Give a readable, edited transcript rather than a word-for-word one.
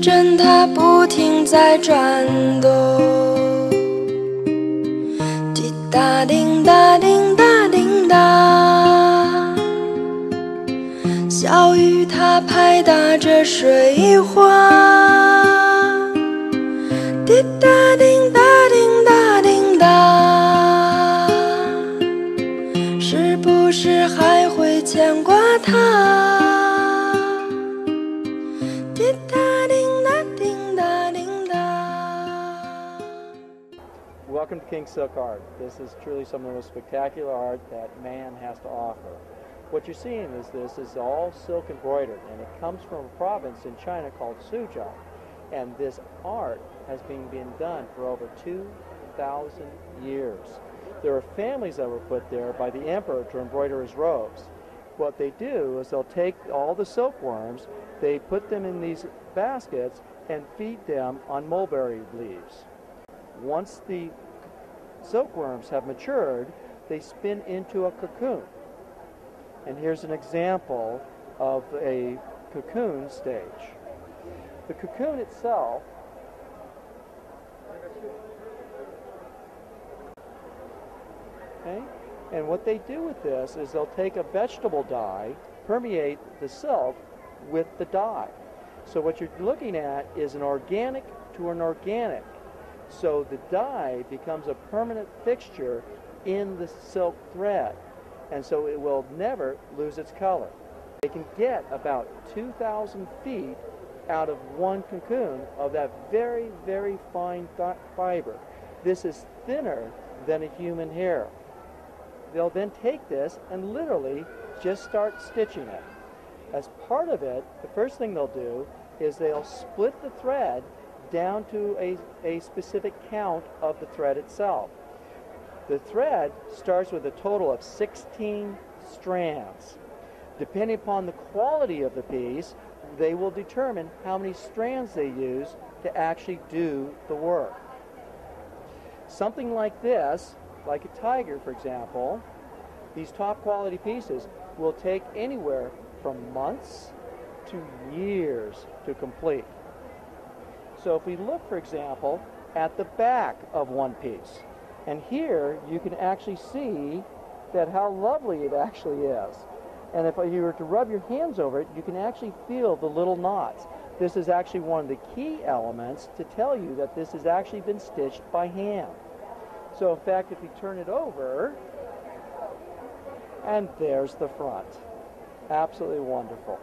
针它不停在转动，滴答叮答叮答叮答，小雨它拍打着水花，滴答叮答叮答叮答，是不是还会牵挂它？ Welcome to King Silk Art. This is truly some of the most spectacular art that man has to offer. What you're seeing is this is all silk embroidered, and it comes from a province in China called Suzhou. And this art has been being done for over 2,000 years. There are families that were put there by the emperor to embroider his robes. What they do is they'll take all the silkworms, they put them in these baskets and feed them on mulberry leaves. Once the silkworms have matured, they spin into a cocoon. And here's an example of a cocoon stage. The cocoon itself and what they do with this is they'll take a vegetable dye, permeate the silk with the dye. So what you're looking at is an organic to an organic. So the dye becomes a permanent fixture in the silk thread, and so it will never lose its color. They can get about 2,000 feet out of one cocoon of that very, very fine fiber. This is thinner than a human hair. They'll then take this and literally just start stitching it. As part of it, the first thing they'll do is they'll split the thread down to a specific count of the thread itself. The thread starts with a total of 16 strands. Depending upon the quality of the piece, they will determine how many strands they use to actually do the work. Something like this, like a tiger for example, these top quality pieces will take anywhere from months to years to complete. So if we look, for example, at the back of one piece, and here you can actually see that how lovely it actually is. And if you were to rub your hands over it, you can actually feel the little knots. This is actually one of the key elements to tell you that this has actually been stitched by hand. So in fact, if you turn it over, and there's the front. Absolutely wonderful.